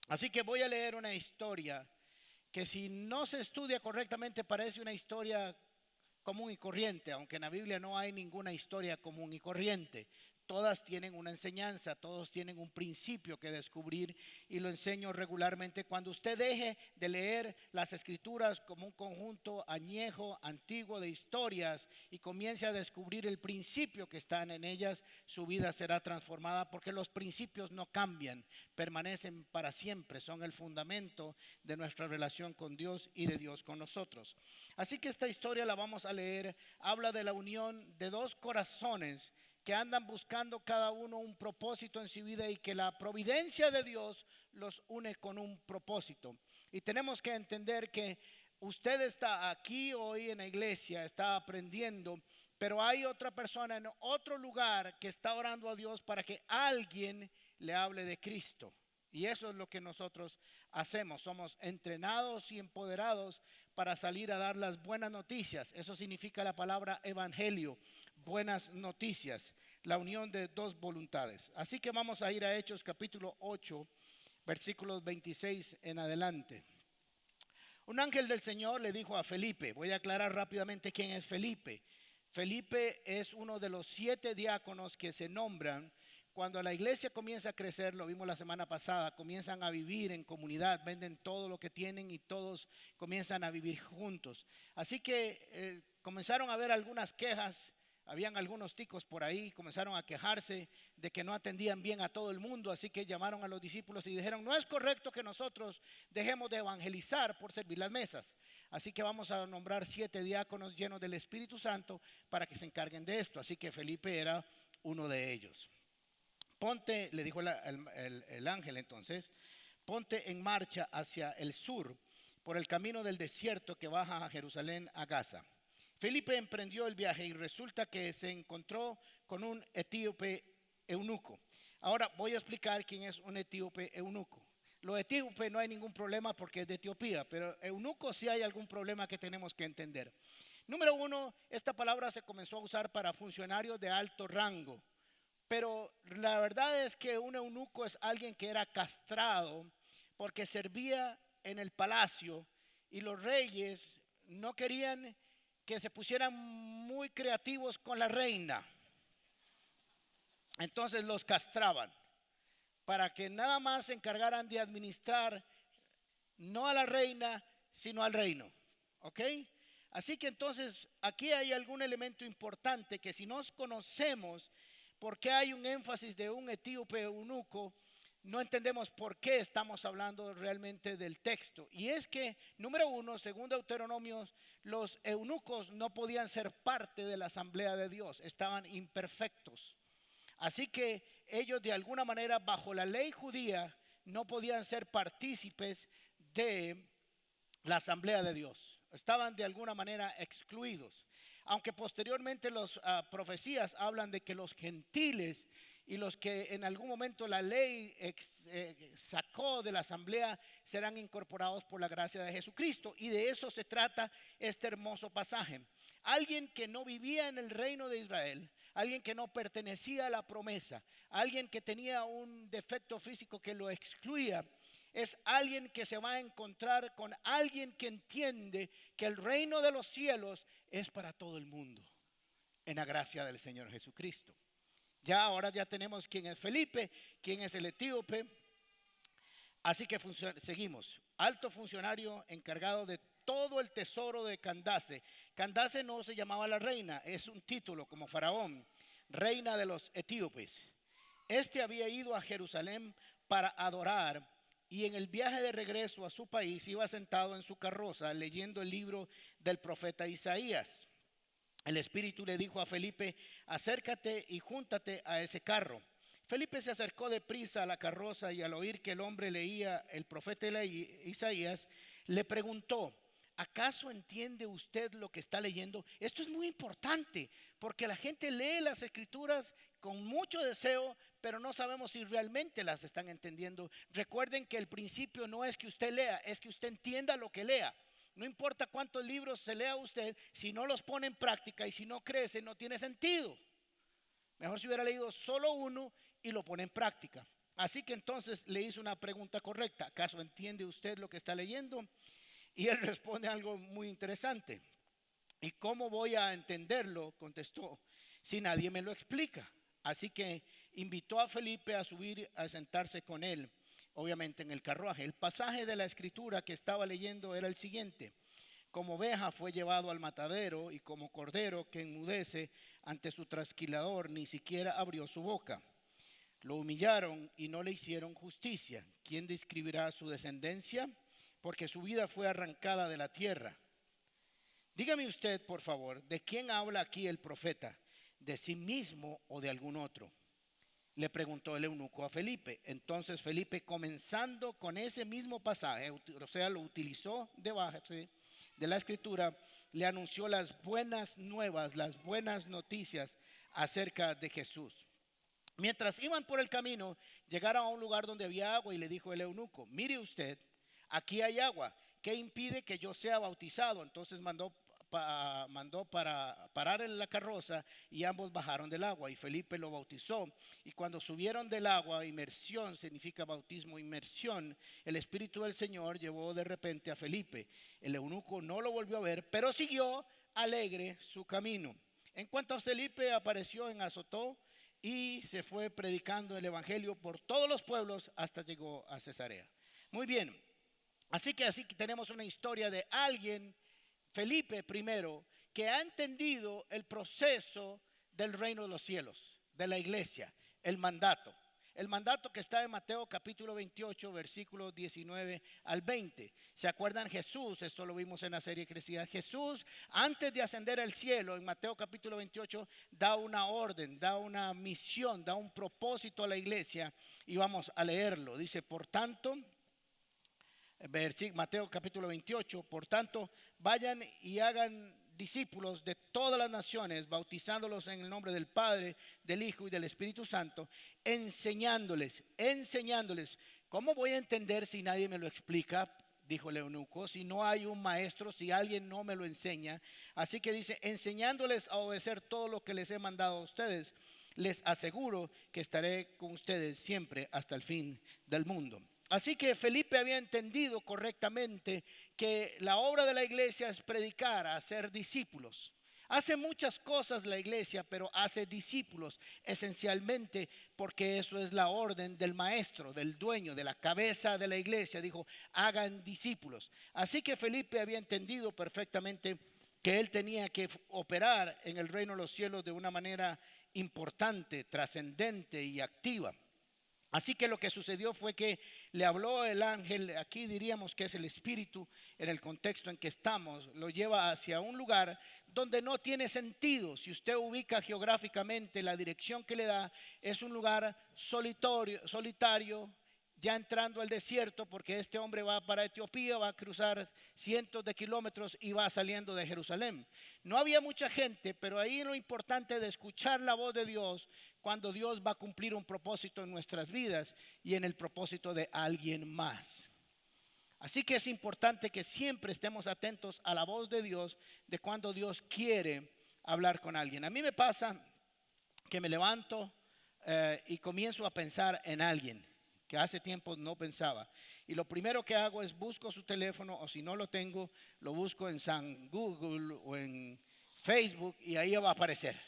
Así que voy a leer una historia que si no se estudia correctamente parece una historia común y corriente, aunque en la Biblia no hay ninguna historia común y corriente. Todas tienen una enseñanza, todos tienen un principio que descubrir y lo enseño regularmente. Cuando usted deje de leer las escrituras como un conjunto añejo, antiguo de historias y comience a descubrir el principio que están en ellas, su vida será transformada porque los principios no cambian, permanecen para siempre, son el fundamento de nuestra relación con Dios y de Dios con nosotros. Así que esta historia la vamos a leer, habla de la unión de dos corazones que andan buscando cada uno un propósito en su vida y que la providencia de Dios los une con un propósito. Y tenemos que entender que usted está aquí hoy en la iglesia, está aprendiendo, pero hay otra persona en otro lugar que está orando a Dios para que alguien le hable de Cristo. Y eso es lo que nosotros hacemos. Somos entrenados y empoderados para salir a dar las buenas noticias. Eso significa la palabra evangelio, buenas noticias, la unión de dos voluntades. Así que vamos a ir a Hechos capítulo 8, versículos 26 en adelante. Un ángel del Señor le dijo a Felipe, voy a aclarar rápidamente quién es Felipe. Felipe es uno de los 7 diáconos que se nombran cuando la iglesia comienza a crecer, lo vimos la semana pasada, comienzan a vivir en comunidad, venden todo lo que tienen y todos comienzan a vivir juntos. Así que comenzaron a haber algunas quejas, habían algunos ticos por ahí, comenzaron a quejarse de que no atendían bien a todo el mundo, así que llamaron a los discípulos y dijeron, no es correcto que nosotros dejemos de evangelizar por servir las mesas. Así que vamos a nombrar 7 diáconos llenos del Espíritu Santo para que se encarguen de esto. Así que Felipe era uno de ellos. Ponte, le dijo el ángel entonces, ponte en marcha hacia el sur por el camino del desierto que baja a Jerusalén a Gaza. Felipe emprendió el viaje y resulta que se encontró con un etíope eunuco. Ahora voy a explicar quién es un etíope eunuco. Los etíopes no hay ningún problema porque es de Etiopía, pero eunuco sí hay algún problema que tenemos que entender. Número 1, esta palabra se comenzó a usar para funcionarios de alto rango. Pero la verdad es que un eunuco es alguien que era castrado porque servía en el palacio y los reyes no querían que se pusieran muy creativos con la reina. Entonces los castraban para que nada más se encargaran de administrar no a la reina, sino al reino. ¿Ok? Así que entonces aquí hay algún elemento importante que si nos conocemos por qué hay un énfasis de un etíope eunuco, no entendemos por qué estamos hablando realmente del texto. Y es que, número 1, según Deuteronomio, los eunucos no podían ser parte de la asamblea de Dios, estaban imperfectos. Así que ellos de alguna manera bajo la ley judía no podían ser partícipes de la asamblea de Dios. Estaban de alguna manera excluidos. Aunque posteriormente las profecías hablan de que los gentiles y los que en algún momento la ley sacó de la asamblea serán incorporados por la gracia de Jesucristo. Y de eso se trata este hermoso pasaje. Alguien que no vivía en el reino de Israel, alguien que no pertenecía a la promesa, alguien que tenía un defecto físico que lo excluía, es alguien que se va a encontrar con alguien que entiende que el reino de los cielos es para todo el mundo, en la gracia del Señor Jesucristo. Ya ahora ya tenemos quién es Felipe, quién es el etíope. Así que seguimos. Alto funcionario encargado de todo el tesoro de Candace. Candace no se llamaba la reina, es un título como faraón, reina de los etíopes. Este había ido a Jerusalén para adorar y en el viaje de regreso a su país iba sentado en su carroza leyendo el libro del profeta Isaías. El Espíritu le dijo a Felipe, acércate y júntate a ese carro. Felipe se acercó deprisa a la carroza y al oír que el hombre leía el profeta Isaías, le preguntó, ¿acaso entiende usted lo que está leyendo? Esto es muy importante porque la gente lee las escrituras con mucho deseo, pero no sabemos si realmente las están entendiendo. Recuerden que el principio no es que usted lea, es que usted entienda lo que lea. No importa cuántos libros se lea usted, si no los pone en práctica y si no crece, no tiene sentido. Mejor si hubiera leído solo uno y lo pone en práctica. Así que entonces le hizo una pregunta correcta. ¿Acaso entiende usted lo que está leyendo? Y él responde algo muy interesante. ¿Y cómo voy a entenderlo? Contestó, si nadie me lo explica. Así que invitó a Felipe a subir a sentarse con él, obviamente en el carruaje. El pasaje de la escritura que estaba leyendo era el siguiente: como oveja fue llevado al matadero, y como cordero que enmudece ante su trasquilador, ni siquiera abrió su boca. Lo humillaron y no le hicieron justicia. ¿Quién describirá su descendencia? Porque su vida fue arrancada de la tierra. Dígame usted, por favor, ¿de quién habla aquí el profeta? ¿De sí mismo o de algún otro? Le preguntó el eunuco a Felipe. Entonces Felipe, comenzando con ese mismo pasaje, o sea, lo utilizó de base de la escritura, le anunció las buenas nuevas, las buenas noticias acerca de Jesús. Mientras iban por el camino, llegaron a un lugar donde había agua, y le dijo el eunuco: mire usted, aquí hay agua, ¿qué impide que yo sea bautizado? Entonces mandó para parar en la carroza, y ambos bajaron del agua, y Felipe lo bautizó. Y cuando subieron del agua, inmersión significa bautismo, inmersión, el Espíritu del Señor llevó de repente a Felipe. El eunuco no lo volvió a ver, pero siguió alegre su camino. En cuanto a Felipe, apareció en Azotó y se fue predicando el evangelio por todos los pueblos hasta llegó a Cesarea. Muy bien, así que tenemos una historia de alguien, Felipe primero, que ha entendido el proceso del reino de los cielos, de la iglesia, el mandato. El mandato que está en Mateo capítulo 28, versículos 19 al 20. ¿Se acuerdan Jesús? Esto lo vimos en la serie Crecida. Jesús, antes de ascender al cielo, en Mateo capítulo 28, da una orden, da una misión, da un propósito a la iglesia. Y vamos a leerlo. Dice, por tanto, Mateo capítulo 28, por tanto, vayan y hagan discípulos de todas las naciones, bautizándolos en el nombre del Padre, del Hijo y del Espíritu Santo, enseñándoles. ¿Cómo voy a entender si nadie me lo explica? Dijo el eunuco, si no hay un maestro, si alguien no me lo enseña. Así que dice, enseñándoles a obedecer todo lo que les he mandado a ustedes. Les aseguro que estaré con ustedes siempre hasta el fin del mundo. Así que Felipe había entendido correctamente que la obra de la iglesia es predicar, hacer discípulos. Hace muchas cosas la iglesia, pero hace discípulos esencialmente porque eso es la orden del maestro, del dueño, de la cabeza de la iglesia. Dijo, hagan discípulos. Así que Felipe había entendido perfectamente que él tenía que operar en el reino de los cielos de una manera importante, trascendente y activa. Así que lo que sucedió fue que le habló el ángel, aquí diríamos que es el Espíritu, en el contexto en que estamos, lo lleva hacia un lugar donde no tiene sentido. Si usted ubica geográficamente, la dirección que le da es un lugar solitario, ya entrando al desierto, porque este hombre va para Etiopía, va a cruzar cientos de kilómetros y va saliendo de Jerusalén. No había mucha gente, pero ahí lo importante de escuchar la voz de Dios cuando Dios va a cumplir un propósito en nuestras vidas y en el propósito de alguien más. Así que es importante que siempre estemos atentos a la voz de Dios, de cuando Dios quiere hablar con alguien. A mí me pasa que me levanto y comienzo a pensar en alguien que hace tiempo no pensaba. Y lo primero que hago es busco su teléfono, o si no lo tengo, lo busco en San Google o en Facebook, y ahí va a aparecer.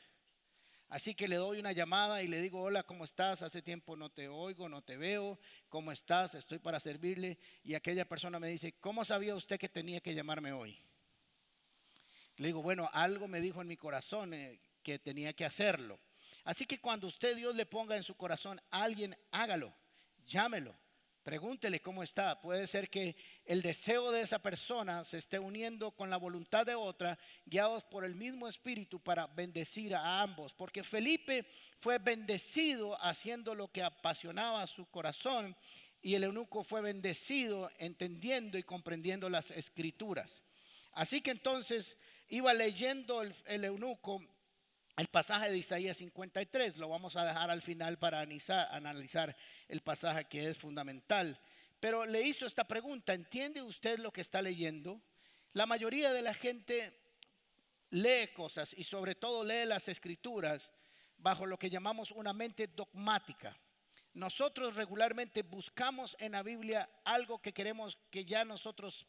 Así que le doy una llamada y le digo, hola, ¿cómo estás? Hace tiempo no te oigo, no te veo. ¿Cómo estás? Estoy para servirle. Y aquella persona me dice, ¿cómo sabía usted que tenía que llamarme hoy? Le digo, bueno, algo me dijo en mi corazón que tenía que hacerlo. Así que cuando usted, Dios le ponga en su corazón a alguien, hágalo, llámelo. Pregúntele cómo está. Puede ser que el deseo de esa persona se esté uniendo con la voluntad de otra, guiados por el mismo espíritu para bendecir a ambos. Porque Felipe fue bendecido haciendo lo que apasionaba su corazón, y el eunuco fue bendecido entendiendo y comprendiendo las escrituras. Así que entonces iba leyendo el eunuco el pasaje de Isaías 53, lo vamos a dejar al final para analizar el pasaje que es fundamental. Pero le hizo esta pregunta, ¿entiende usted lo que está leyendo? La mayoría de la gente lee cosas y sobre todo lee las escrituras bajo lo que llamamos una mente dogmática. nosotros regularmente buscamos en la Biblia algo que queremos que ya nosotros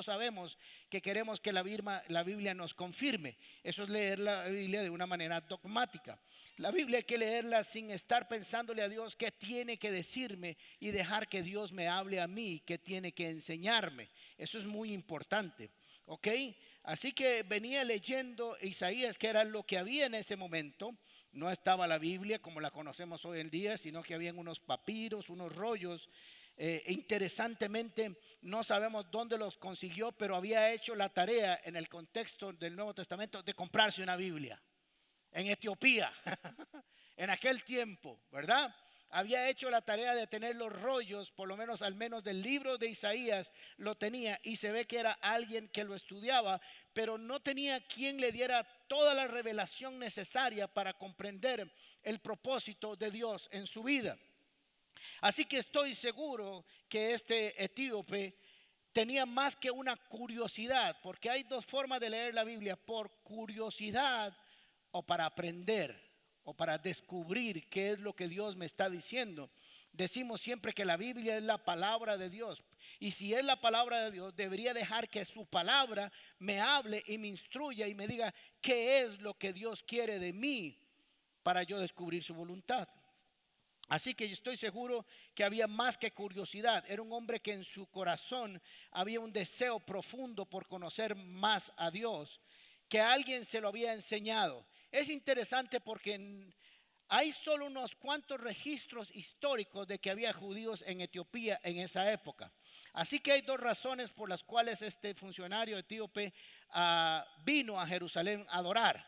sabemos que queremos que la Biblia nos confirme. Eso es leer la Biblia de una manera dogmática. La Biblia hay que leerla sin estar pensándole a Dios qué tiene que decirme y dejar que Dios me hable a mí, qué tiene que enseñarme. Eso es muy importante, ¿ok? Así que venía leyendo Isaías, que era lo que había en ese momento. No estaba la Biblia como la conocemos hoy en día, sino que habían unos papiros, unos rollos. Interesantemente, no sabemos dónde los consiguió, pero había hecho la tarea en el contexto del Nuevo Testamento de comprarse una Biblia en Etiopía, en aquel tiempo, ¿verdad? Había hecho la tarea de tener los rollos, por lo menos al menos del libro de Isaías lo tenía, y se ve que era alguien que lo estudiaba, pero no tenía quien le diera toda la revelación necesaria para comprender el propósito de Dios en su vida. Así que estoy seguro que este etíope tenía más que una curiosidad, porque hay dos formas de leer la Biblia: por curiosidad o para aprender o para descubrir qué es lo que Dios me está diciendo. Decimos siempre que la Biblia es la palabra de Dios, y si es la palabra de Dios, debería dejar que su palabra me hable y me instruya y me diga qué es lo que Dios quiere de mí para yo descubrir su voluntad. Así que yo estoy seguro que había más que curiosidad. Era un hombre que en su corazón había un deseo profundo por conocer más a Dios, que alguien se lo había enseñado. Es interesante porque hay solo unos cuantos registros históricos de que había judíos en Etiopía en esa época. Así que hay dos razones por las cuales este funcionario etíope vino a Jerusalén a adorar.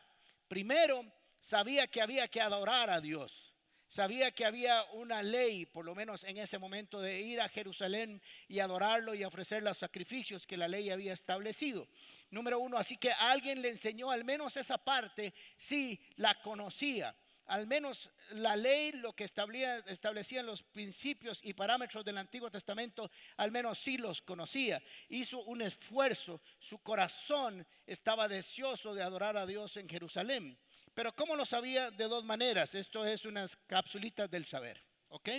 Primero, sabía que había que adorar a Dios. Sabía que había una ley, por lo menos en ese momento, de ir a Jerusalén y adorarlo y ofrecer los sacrificios que la ley había establecido. Número uno, así que alguien le enseñó al menos esa parte, sí la conocía. Al menos la ley, lo que establecían los principios y parámetros del Antiguo Testamento, al menos sí los conocía. Hizo un esfuerzo, su corazón estaba deseoso de adorar a Dios en Jerusalén. Pero ¿cómo lo sabía? De dos maneras. Esto es unas capsulitas del saber, ¿ok?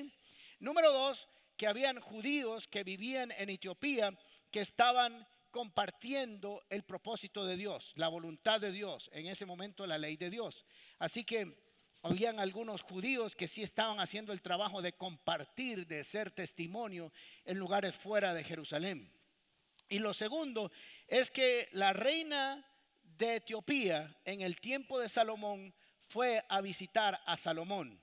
Número dos, que habían judíos que vivían en Etiopía que estaban compartiendo el propósito de Dios, la voluntad de Dios, en ese momento la ley de Dios. Así que habían algunos judíos que sí estaban haciendo el trabajo de compartir, de ser testimonio en lugares fuera de Jerusalén. Y lo segundo es que la reina de Etiopía en el tiempo de Salomón fue a visitar a Salomón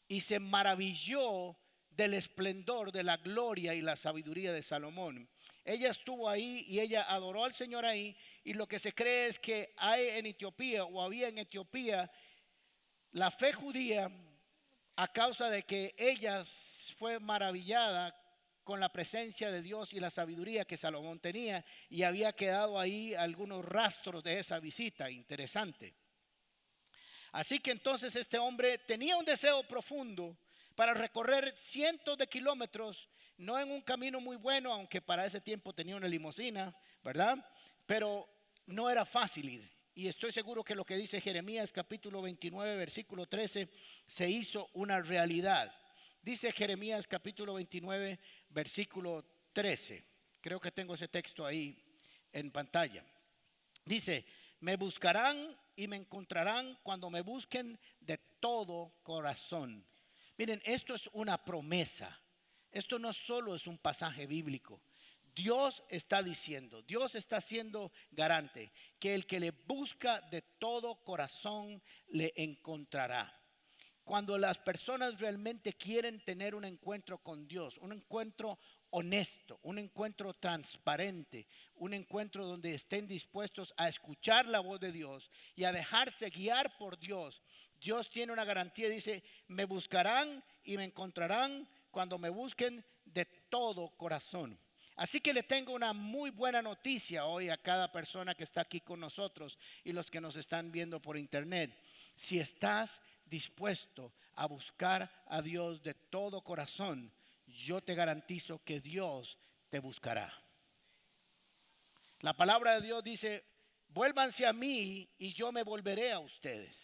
y se maravilló del esplendor, de la gloria y la sabiduría de Salomón. Ella estuvo ahí y ella adoró al Señor ahí, y lo que se cree es que hay en Etiopía, o había en Etiopía, la fe judía, a causa de que ella fue maravillada con la presencia de Dios y la sabiduría que Salomón tenía, y había quedado ahí algunos rastros de esa visita. Interesante. Así que entonces este hombre tenía un deseo profundo para recorrer cientos de kilómetros, no en un camino muy bueno, aunque para ese tiempo tenía una limusina, ¿verdad? Pero no era fácil ir. Y estoy seguro que lo que dice Jeremías capítulo 29, versículo 13, se hizo una realidad. Dice Jeremías capítulo 29, versículo 13. Creo que tengo ese texto ahí en pantalla. Dice: me buscarán y me encontrarán cuando me busquen de todo corazón. Miren, esto es una promesa. Esto no solo es un pasaje bíblico. Dios está diciendo, Dios está siendo garante que el que le busca de todo corazón le encontrará. Cuando las personas realmente quieren tener un encuentro con Dios, un encuentro honesto, un encuentro transparente, un encuentro donde estén dispuestos a escuchar la voz de Dios y a dejarse guiar por Dios, Dios tiene una garantía. Dice: me buscarán y me encontrarán cuando me busquen de todo corazón. Así que le tengo una muy buena noticia hoy a cada persona que está aquí con nosotros y los que nos están viendo por internet. Si estás dispuesto a buscar a Dios de todo corazón, yo te garantizo que Dios te buscará. La palabra de Dios dice: vuélvanse a mí y yo me volveré a ustedes.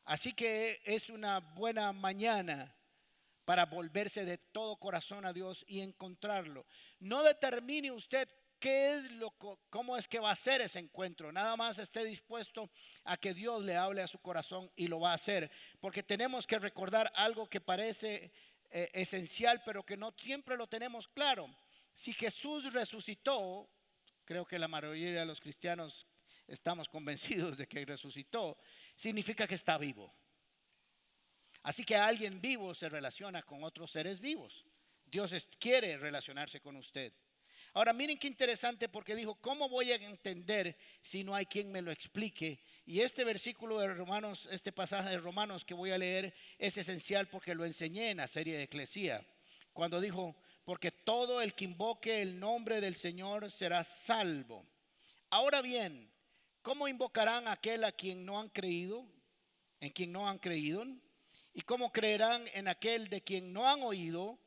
Así que es una buena mañana para volverse de todo corazón a Dios y encontrarlo. No determine usted cómo es que va a ser ese encuentro. Nada más esté dispuesto a que Dios le hable a su corazón y lo va a hacer. Porque tenemos que recordar algo que parece esencial, pero que no siempre lo tenemos claro. Si Jesús resucitó, creo que la mayoría de los cristianos estamos convencidos de que resucitó, significa que está vivo. Así que alguien vivo se relaciona con otros seres vivos. Dios quiere relacionarse con usted. Ahora miren qué interesante, porque dijo, ¿cómo voy a entender si no hay quien me lo explique? Y este versículo de Romanos, este pasaje de Romanos que voy a leer es esencial porque lo enseñé en la serie de Eclesía. Cuando dijo, porque todo el que invoque el nombre del Señor será salvo. Ahora bien, ¿cómo invocarán a aquel a quien no han creído? ¿En quien no han creído? ¿Y cómo creerán en aquel de quien no han oído?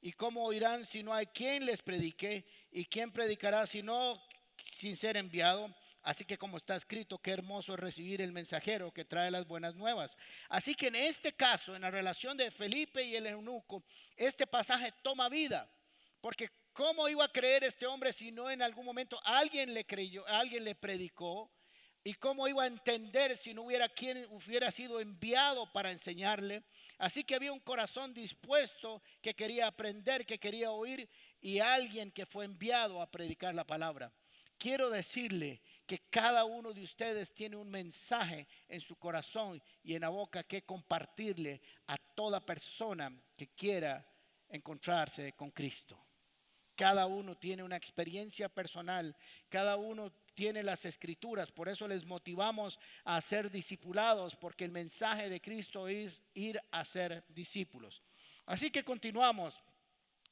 ¿Y cómo oirán si no hay quien les predique? ¿Y quién predicará si no sin ser enviado? Así que como está escrito, qué hermoso es recibir el mensajero que trae las buenas nuevas. Así que en este caso, en la relación de Felipe y el eunuco, este pasaje toma vida. Porque ¿cómo iba a creer este hombre si no en algún momento alguien le creyó, alguien le predicó? ¿Y cómo iba a entender si no hubiera quien hubiera sido enviado para enseñarle? Así que había un corazón dispuesto que quería aprender, que quería oír, y alguien que fue enviado a predicar la palabra. Quiero decirle que cada uno de ustedes tiene un mensaje en su corazón y en la boca que compartirle a toda persona que quiera encontrarse con Cristo. Cada uno tiene una experiencia personal, cada uno tiene las escrituras, por eso les motivamos a ser discipulados, porque el mensaje de Cristo es ir a ser discípulos. Así que continuamos.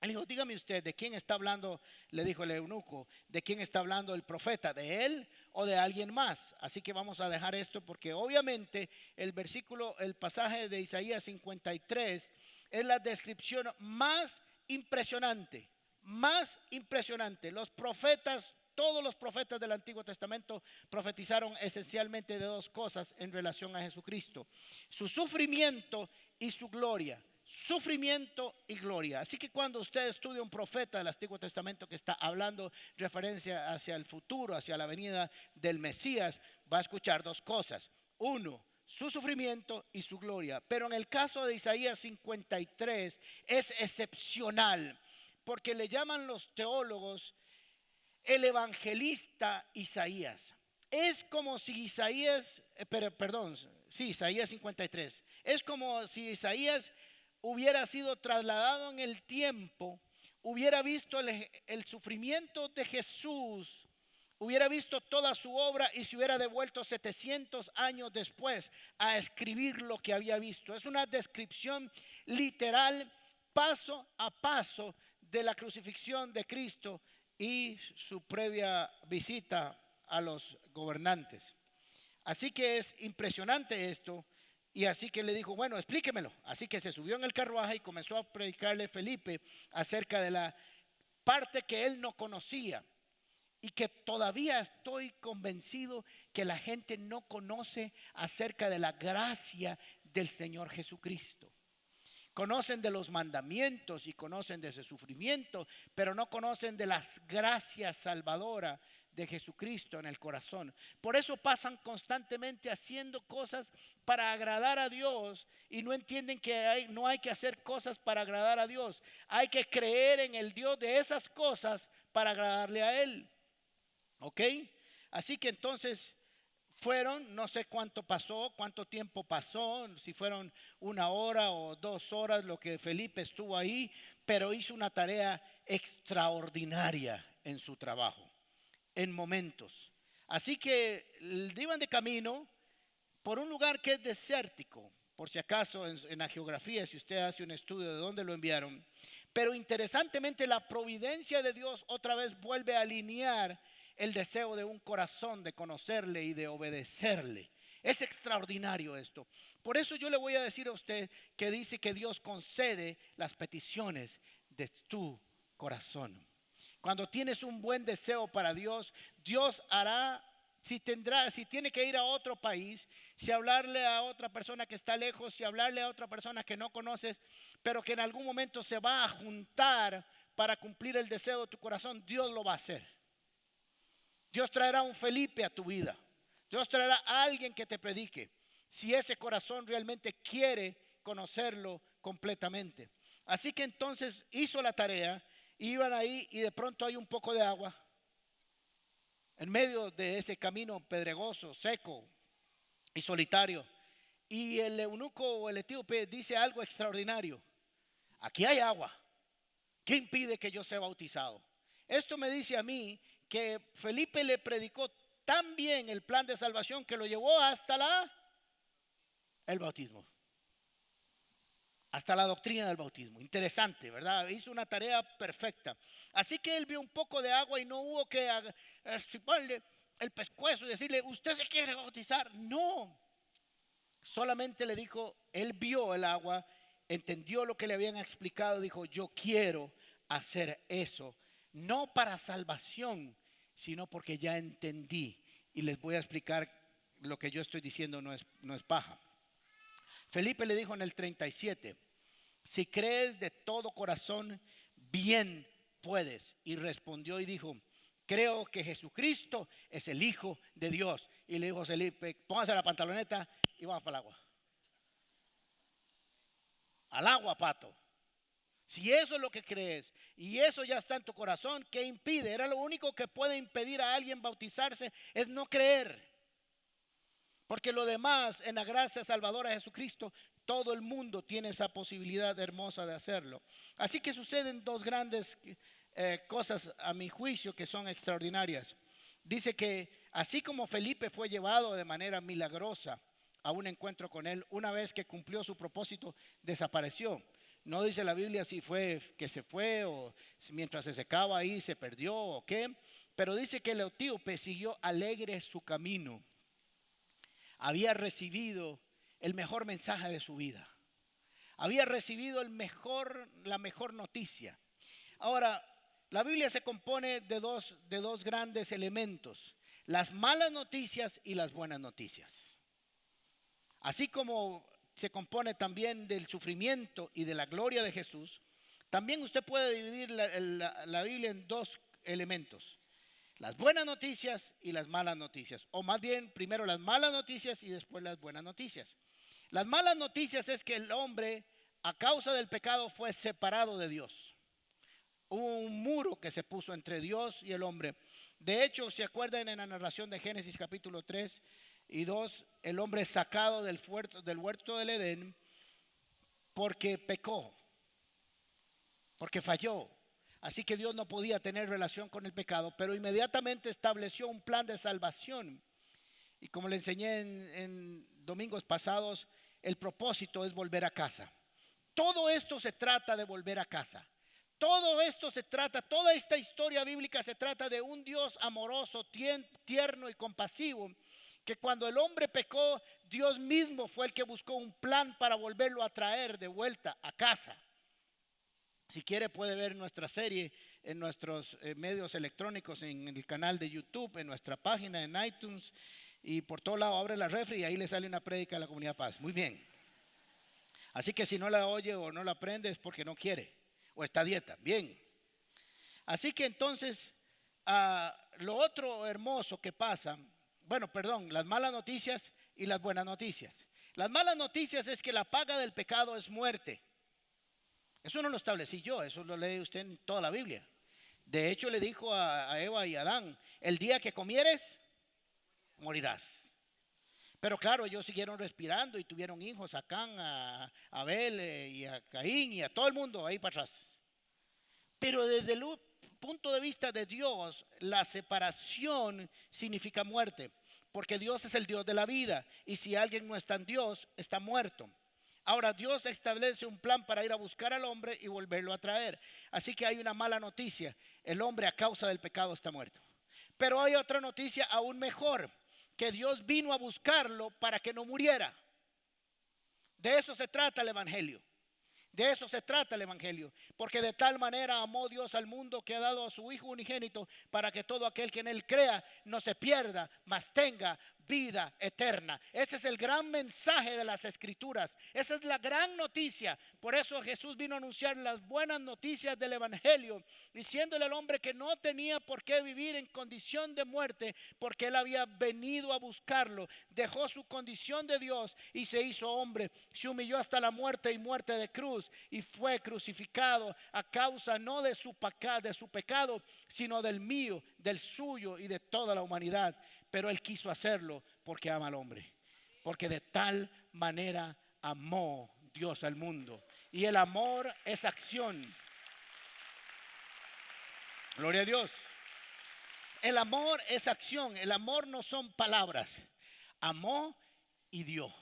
Él dijo, dígame usted, ¿de quién está hablando? Le dijo el eunuco, ¿de quién está hablando el profeta? ¿De él o de alguien más? Así que vamos a dejar esto porque obviamente el pasaje de Isaías 53 es la descripción más impresionante. Más impresionante. Los profetas, todos los profetas del Antiguo Testamento profetizaron esencialmente de dos cosas en relación a Jesucristo: su sufrimiento y su gloria. Sufrimiento y gloria. Así que cuando usted estudia un profeta del Antiguo Testamento que está hablando referencia hacia el futuro, hacia la venida del Mesías, va a escuchar dos cosas. Uno, su sufrimiento y su gloria. Pero en el caso de Isaías 53 es excepcional, porque le llaman los teólogos el evangelista Isaías. Es como si Isaías 53. Es como si Isaías hubiera sido trasladado en el tiempo, hubiera visto el sufrimiento de Jesús, hubiera visto toda su obra y se hubiera devuelto 700 años después a escribir lo que había visto. Es una descripción literal, paso a paso, de la crucifixión de Cristo y su previa visita a los gobernantes. Así que es impresionante esto. Y así que le dijo, bueno, explíquemelo. Así que se subió en el carruaje y comenzó a predicarle Felipe acerca de la parte que él no conocía. Y que todavía estoy convencido que la gente no conoce acerca de la gracia del Señor Jesucristo. Conocen de los mandamientos y conocen de ese sufrimiento, pero no conocen de las gracias salvadoras de Jesucristo en el corazón. Por eso pasan constantemente haciendo cosas para agradar a Dios y no entienden que no hay que hacer cosas para agradar a Dios. Hay que creer en el Dios de esas cosas para agradarle a Él. ¿Ok? Así que entonces fueron, no sé cuánto tiempo pasó, si fueron 1 hora o 2 horas lo que Felipe estuvo ahí, pero hizo una tarea extraordinaria en su trabajo, en momentos. Así que iban de camino por un lugar que es desértico, por si acaso en la geografía, si usted hace un estudio de dónde lo enviaron. Pero interesantemente la providencia de Dios otra vez vuelve a alinear el deseo de un corazón de conocerle y de obedecerle. Es extraordinario esto. Por eso yo le voy a decir a usted que dice que Dios concede las peticiones de tu corazón. Cuando tienes un buen deseo para Dios, Dios hará, si tiene que ir a otro país, si hablarle a otra persona que está lejos, si hablarle a otra persona que no conoces, pero que en algún momento se va a juntar para cumplir el deseo de tu corazón, Dios lo va a hacer. Dios traerá un Felipe a tu vida. Dios traerá a alguien que te predique, si ese corazón realmente quiere conocerlo completamente. Así que entonces hizo la tarea, iban ahí y de pronto hay un poco de agua en medio de ese camino pedregoso, seco y solitario. Y el eunuco o el etíope dice algo extraordinario: aquí hay agua, ¿qué impide que yo sea bautizado? Esto me dice a mí que Felipe le predicó tan bien el plan de salvación que lo llevó hasta el bautismo, hasta la doctrina del bautismo. Interesante, ¿verdad? Hizo una tarea perfecta. Así que él vio un poco de agua y no hubo que estriparle el pescuezo y decirle: ¿usted se quiere bautizar? No, solamente le dijo, él vio el agua, entendió lo que le habían explicado, dijo: yo quiero hacer eso, no para salvación, sino porque ya entendí y les voy a explicar lo que yo estoy diciendo no es paja. Felipe le dijo en el 37: si crees de todo corazón, bien puedes. Y respondió y dijo: creo que Jesucristo es el Hijo de Dios. Y le dijo Felipe: póngase la pantaloneta y vamos para el agua. Al agua, pato. Si eso es lo que crees y eso ya está en tu corazón, ¿qué impide? Era lo único que puede impedir a alguien bautizarse, es no creer. Porque lo demás, en la gracia salvadora de Jesucristo, todo el mundo tiene esa posibilidad hermosa de hacerlo. Así que suceden dos grandes cosas a mi juicio que son extraordinarias. Dice que así como Felipe fue llevado de manera milagrosa a un encuentro con él, una vez que cumplió su propósito, desapareció. No dice la Biblia si fue que se fue o si mientras se secaba ahí se perdió o qué, pero dice que el etíope siguió alegre su camino. Había recibido el mejor mensaje de su vida. Había recibido la mejor noticia. Ahora, la Biblia se compone de dos grandes elementos: las malas noticias y las buenas noticias. Así como se compone también del sufrimiento y de la gloria de Jesús, también usted puede dividir la Biblia en dos elementos: las buenas noticias y las malas noticias. O más bien, primero las malas noticias y después las buenas noticias. Las malas noticias es que el hombre, a causa del pecado, fue separado de Dios. Hubo un muro que se puso entre Dios y el hombre. De hecho, ¿se acuerdan en la narración de Génesis capítulo 3 y 2? El hombre es sacado del huerto del Edén porque pecó, porque falló. Así que Dios no podía tener relación con el pecado, pero inmediatamente estableció un plan de salvación. Y como le enseñé en domingos pasados, el propósito es volver a casa. Todo esto se trata de volver a casa. Todo esto se trata, toda esta historia bíblica se trata de un Dios amoroso, tierno y compasivo, que cuando el hombre pecó, Dios mismo fue el que buscó un plan para volverlo a traer de vuelta a casa. Si quiere puede ver nuestra serie en nuestros medios electrónicos, en el canal de YouTube, en nuestra página, en iTunes, y por todo lado abre la refri y ahí le sale una prédica de la Comunidad Paz. Muy bien. Así que si no la oye o no la aprende es porque no quiere o está a dieta. Bien. Así que entonces lo otro hermoso que pasa, las malas noticias y las buenas noticias. Las malas noticias es que la paga del pecado es muerte. Eso no lo establecí yo, eso lo lee usted en toda la Biblia. De hecho le dijo a Eva y a Adán: el día que comieres, morirás. Pero claro, ellos siguieron respirando y tuvieron hijos: a Can, a Abel y a Caín y a todo el mundo ahí para atrás. Pero desde el punto de vista de Dios, la separación significa muerte, porque Dios es el Dios de la vida y si alguien no está en Dios, está muerto. Ahora Dios establece un plan para ir a buscar al hombre y volverlo a traer. Así que hay una mala noticia: el hombre a causa del pecado está muerto. Pero hay otra noticia aún mejor: que Dios vino a buscarlo para que no muriera. De eso se trata el evangelio. De eso se trata el evangelio. Porque de tal manera amó Dios al mundo que ha dado a su Hijo unigénito, para que todo aquel que en él crea no se pierda, mas tenga vida eterna. Ese es el gran mensaje de las Escrituras. Esa es la gran noticia. Por eso Jesús vino a anunciar las buenas noticias del Evangelio, diciéndole al hombre que no tenía por qué vivir en condición de muerte, porque él había venido a buscarlo. Dejó su condición de Dios y se hizo hombre. Se humilló hasta la muerte y muerte de cruz, y fue crucificado a causa no de su pecado, sino del mío, del suyo y de toda la humanidad. Pero él quiso hacerlo porque ama al hombre, porque de tal manera amó Dios al mundo. Y el amor es acción. Gloria a Dios. El amor es acción. El amor no son palabras. Amó y dio.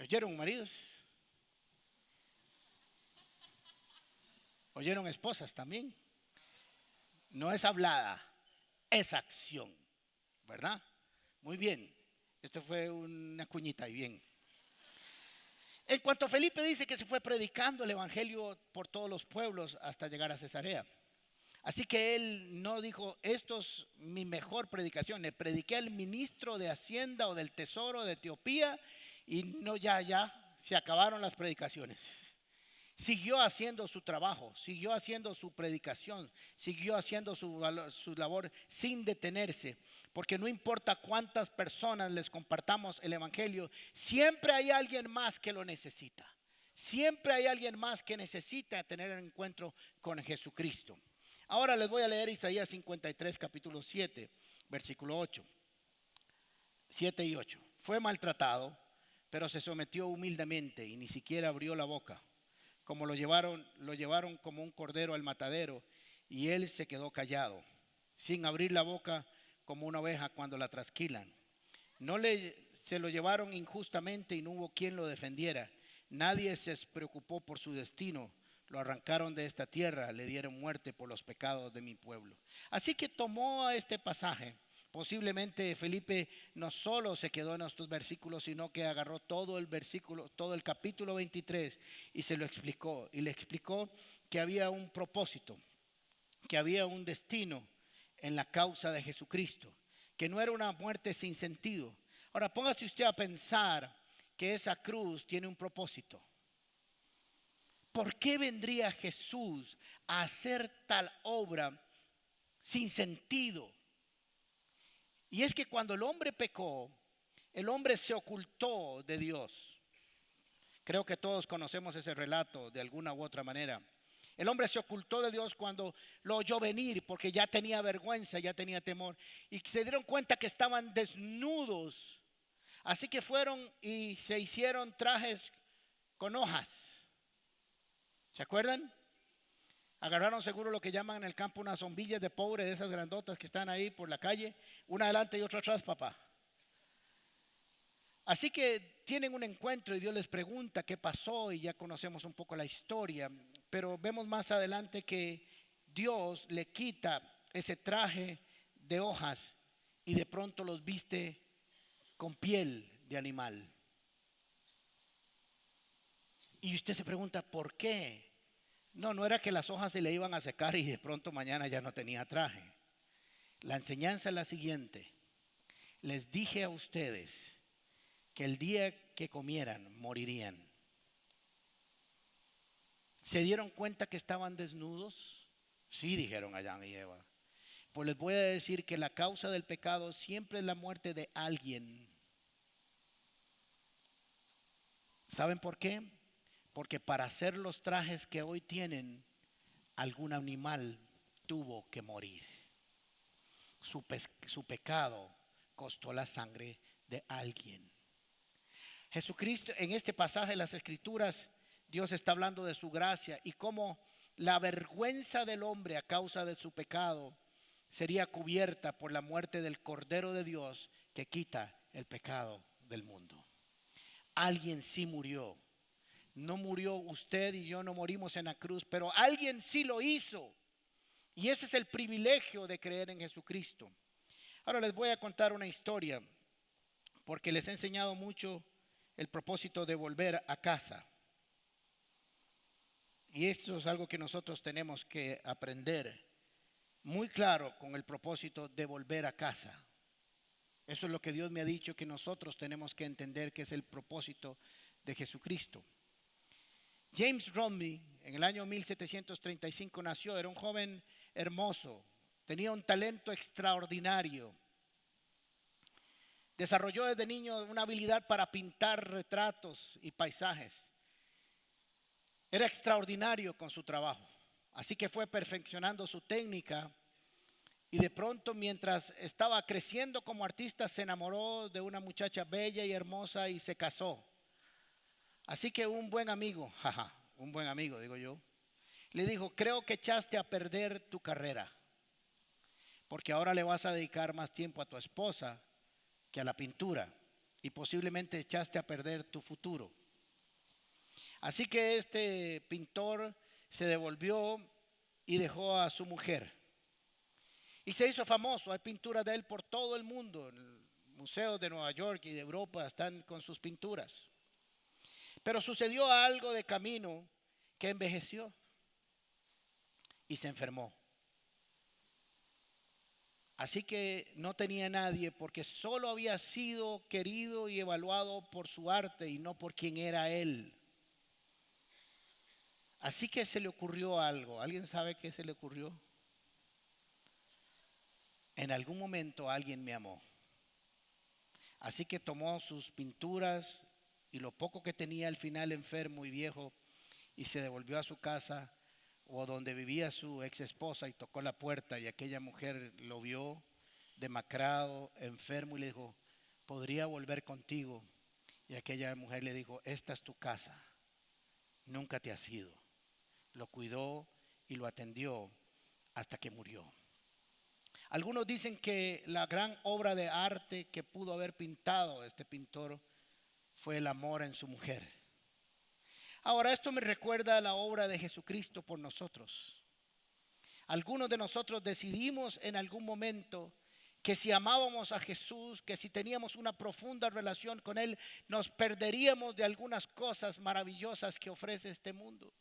¿Oyeron, maridos? ¿Oyeron, esposas también? No es hablada, es acción, ¿verdad? Muy bien. Esto fue una cuñita y bien. En cuanto a Felipe, dice que se fue predicando el evangelio por todos los pueblos hasta llegar a Cesarea. Así que él no dijo, esto es mi mejor predicación. Le prediqué al ministro de Hacienda o del Tesoro de Etiopía y no, ya se acabaron las predicaciones. Siguió haciendo su trabajo, siguió haciendo su predicación, siguió haciendo su labor sin detenerse. Porque no importa cuántas personas les compartamos el evangelio, siempre hay alguien más que lo necesita. Siempre hay alguien más que necesita tener un encuentro con Jesucristo. Ahora les voy a leer Isaías 53, capítulo 7, versículo 8. 7 y 8. Fue maltratado, pero se sometió humildemente y ni siquiera abrió la boca. Como lo llevaron como un cordero al matadero, y él se quedó callado, sin abrir la boca, como una oveja cuando la trasquilan. Se lo llevaron injustamente y no hubo quien lo defendiera. Nadie se preocupó por su destino. Lo arrancaron de esta tierra, le dieron muerte por los pecados de mi pueblo. Así que tomó a este pasaje. Posiblemente Felipe no solo se quedó en estos versículos, sino que agarró todo el capítulo 23 y se lo explicó. Y le explicó que había un propósito, que había un destino en la causa de Jesucristo, que no era una muerte sin sentido. Ahora póngase usted a pensar que esa cruz tiene un propósito. ¿Por qué vendría Jesús a hacer tal obra sin sentido? Y es que cuando el hombre pecó, el hombre se ocultó de Dios. Creo que todos conocemos ese relato de alguna u otra manera. El hombre se ocultó de Dios cuando lo oyó venir, porque ya tenía vergüenza, ya tenía temor. Y se dieron cuenta que estaban desnudos. Así que fueron y se hicieron trajes con hojas. ¿Se acuerdan? Agarraron seguro lo que llaman en el campo unas zombillas de pobre, de esas grandotas que están ahí por la calle, una adelante y otra atrás, papá. Así que tienen un encuentro y Dios les pregunta qué pasó, y ya conocemos un poco la historia, pero vemos más adelante que Dios le quita ese traje de hojas y de pronto los viste con piel de animal. Y usted se pregunta, ¿por qué? No era que las hojas se le iban a secar y de pronto mañana ya no tenía traje. La enseñanza es la siguiente. Les dije a ustedes que el día que comieran morirían. ¿Se dieron cuenta que estaban desnudos? Sí, dijeron Adán y Eva. Pues les voy a decir que la causa del pecado siempre es la muerte de alguien. ¿Saben por qué? Porque para hacer los trajes que hoy tienen, algún animal tuvo que morir. Su pecado costó la sangre de alguien. Jesucristo, en este pasaje de las Escrituras, Dios está hablando de su gracia y cómo la vergüenza del hombre a causa de su pecado sería cubierta por la muerte del Cordero de Dios que quita el pecado del mundo. Alguien sí murió. No murió usted y yo, no morimos en la cruz, pero alguien sí lo hizo. Y ese es el privilegio de creer en Jesucristo. Ahora les voy a contar una historia, porque les he enseñado mucho el propósito de volver a casa. Y esto es algo que nosotros tenemos que aprender muy claro, con el propósito de volver a casa. Eso es lo que Dios me ha dicho que nosotros tenemos que entender que es el propósito de Jesucristo. James Rodney en el año 1735 nació, era un joven hermoso, tenía un talento extraordinario. Desarrolló desde niño una habilidad para pintar retratos y paisajes. Era extraordinario con su trabajo, así que fue perfeccionando su técnica y de pronto mientras estaba creciendo como artista se enamoró de una muchacha bella y hermosa y se casó. Así que un buen amigo, un buen amigo digo yo, le dijo, creo que echaste a perder tu carrera, porque ahora le vas a dedicar más tiempo a tu esposa que a la pintura y posiblemente echaste a perder tu futuro. Así que este pintor se devolvió y dejó a su mujer. Y se hizo famoso, hay pinturas de él por todo el mundo, en museos de Nueva York y de Europa están con sus pinturas. Pero sucedió algo de camino que envejeció y se enfermó. Así que no tenía nadie porque solo había sido querido y evaluado por su arte y no por quien era él. Así que se le ocurrió algo. ¿Alguien sabe qué se le ocurrió? En algún momento alguien me amó. Así que tomó sus pinturas y lo poco que tenía al final enfermo y viejo y se devolvió a su casa o donde vivía su ex esposa y tocó la puerta y aquella mujer lo vio demacrado, enfermo y le dijo, ¿podría volver contigo? Y aquella mujer le dijo, esta es tu casa, nunca te has ido. Lo cuidó y lo atendió hasta que murió. Algunos dicen que la gran obra de arte que pudo haber pintado este pintor fue el amor en su mujer. Ahora esto me recuerda a la obra de Jesucristo por nosotros. Algunos de nosotros decidimos en algún momento que si amábamos a Jesús, que si teníamos una profunda relación con Él, nos perderíamos de algunas cosas maravillosas que ofrece este mundo.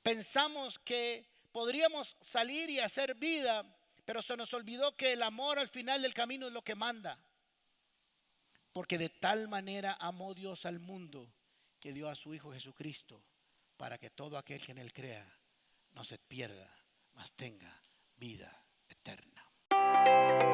Pensamos que podríamos salir y hacer vida, pero se nos olvidó que el amor al final del camino es lo que manda. Porque de tal manera amó Dios al mundo que dio a su Hijo Jesucristo para que todo aquel que en Él crea no se pierda, mas tenga vida eterna.